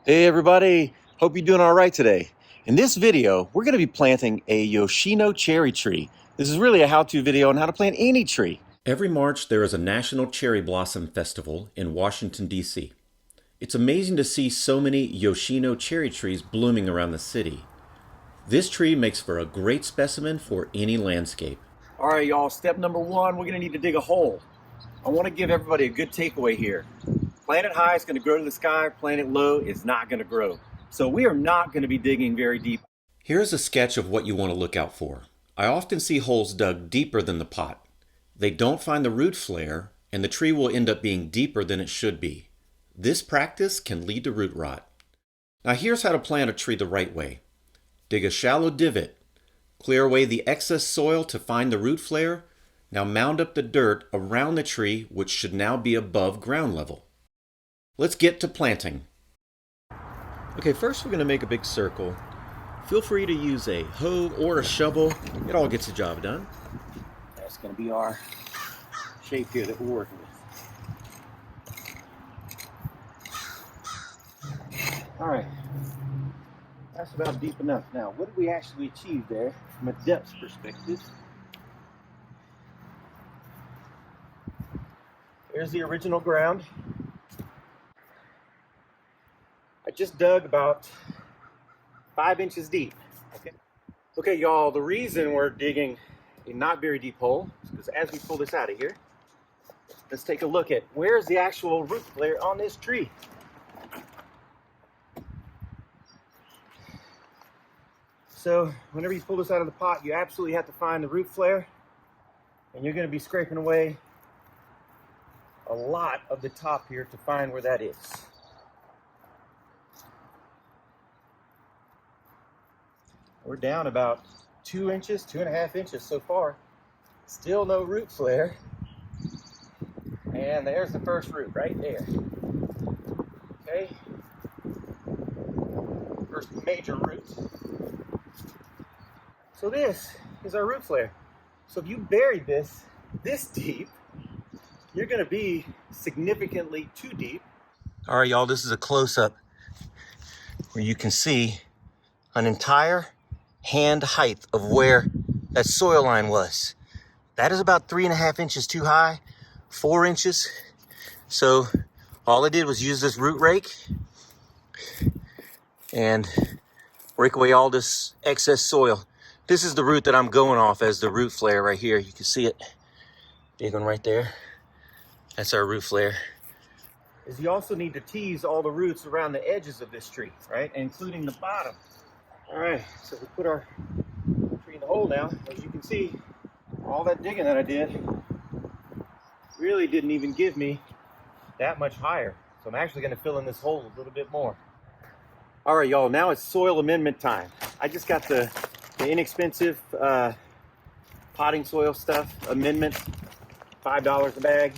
Hey everybody, hope you're doing all right today. In this video, we're going to be planting a Yoshino cherry tree. This is really a how-to video on how to plant any tree. Every March, there is a National Cherry Blossom Festival in Washington, D.C. It's amazing to see so many Yoshino cherry trees blooming around the city. This tree makes for a great specimen for any landscape. All right, y'all, step number one, we're going to need to dig a hole. I want to give everybody a good takeaway here. Plant it high, it's going to grow to the sky. Plant it low, it's not going to grow. So we are not going to be digging very deep. Here's a sketch of what you want to look out for. I often see holes dug deeper than the pot. They don't find the root flare, and the tree will end up being deeper than it should be. This practice can lead to root rot. Now here's how to plant a tree the right way. Dig a shallow divot. Clear away the excess soil to find the root flare. Now mound up the dirt around the tree, which should now be above ground level. Let's get to planting. Okay, first we're going to make a big circle. Feel free to use a hoe or a shovel. It all gets the job done. That's going to be our shape here that we're working with. All right, that's about deep enough. Now, what did we actually achieve there from a depth perspective? There's the original ground. I just dug about 5 inches deep. Okay, y'all, the reason we're digging a not very deep hole is because as we pull this out of here, let's take a look at where's the actual root flare on this tree. So whenever you pull this out of the pot, you absolutely have to find the root flare, and you're going to be scraping away a lot of the top here to find where that is. We're down about 2 inches, 2.5 inches so far. Still no root flare. And there's the first root right there. Okay. First major root. So this is our root flare. So if you buried this deep, you're going to be significantly too deep. All right, y'all, this is a close-up where you can see an entire hand height of where that soil line was. That is about 3.5 inches too high, 4 inches. So all I did was use this root rake and rake away all this excess soil. This is the root that I'm going off as the root flare right here. You can see it, big one right there. That's our root flare. Is you also need to tease all the roots around the edges of this tree, right? Including the bottom. All right, so we put our tree in the hole now. As you can see, all that digging that I did really didn't even give me that much higher. So I'm actually going to fill in this hole a little bit more. All right, y'all, now it's soil amendment time. I just got the inexpensive potting soil stuff, amendment, $5 a bag.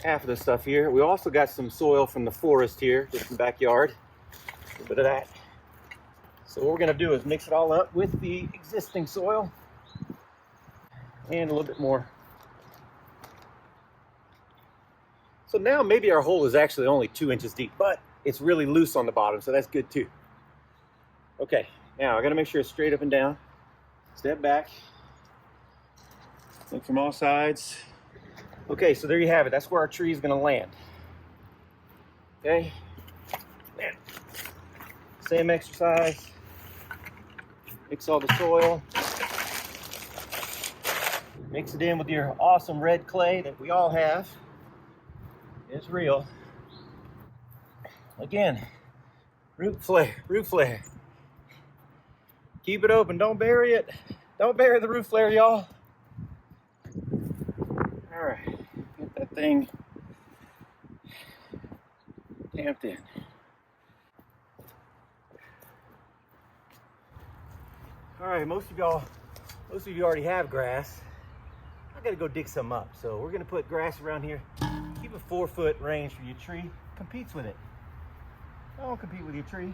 Half of the stuff here. We also got some soil from the forest here, just in the backyard. A bit of that. So what we're going to do is mix it all up with the existing soil and a little bit more. So now maybe our hole is actually only 2 inches deep, but it's really loose on the bottom, so that's good too. Okay, now I got to make sure it's straight up and down. Step back. Look from all sides. Okay, so there you have it. That's where our tree is going to land. Okay. Man. Same exercise. Mix all the soil. Mix it in with your awesome red clay that we all have. It's real. Again, root flare, root flare. Keep it open, don't bury it. Don't bury the root flare, y'all. All right, get that thing tamped in. All right, most of you already have grass. I gotta go dig some up. So we're gonna put grass around here. Keep a 4-foot range for your tree. Competes with it. Don't compete with your tree.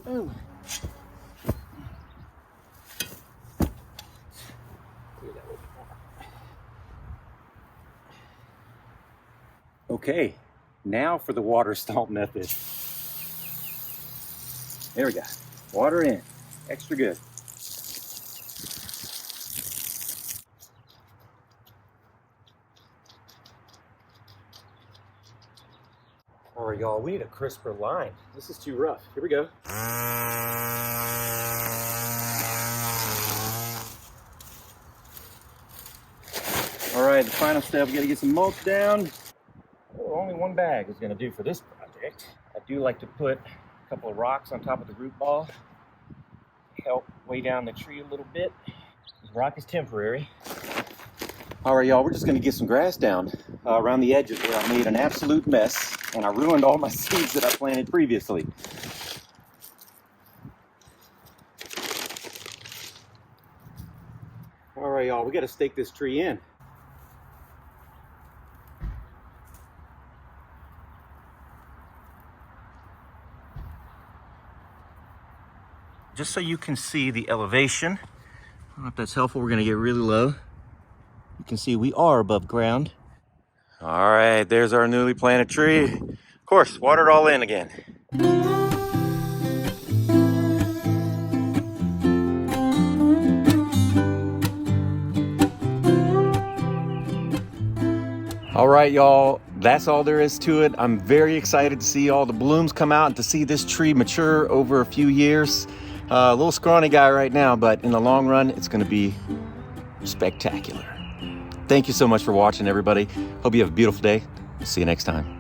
Ooh. Okay, now for the water stomp method. There we go. Water in. Extra good. All right, y'all, we need a crisper line. This is too rough. Here we go. All right, the final step, we gotta get some mulch down. Well, only one bag is gonna do for this project. I do like to put a couple of rocks on top of the root ball. Help weigh down the tree a little bit. This rock is temporary. All right, y'all, we're just gonna get some grass down around the edges where I made an absolute mess and I ruined all my seeds that I planted previously. All right, y'all, we gotta stake this tree in. Just so you can see the elevation. I don't know if that's helpful. We're gonna get really low. You can see we are above ground. All right, there's our newly planted tree. Of course, water it all in again. All right, y'all, that's all there is to it. I'm very excited to see all the blooms come out and to see this tree mature over a few years. A little scrawny guy right now, but in the long run, it's gonna be spectacular. Thank you so much for watching, everybody. Hope you have a beautiful day. See you next time.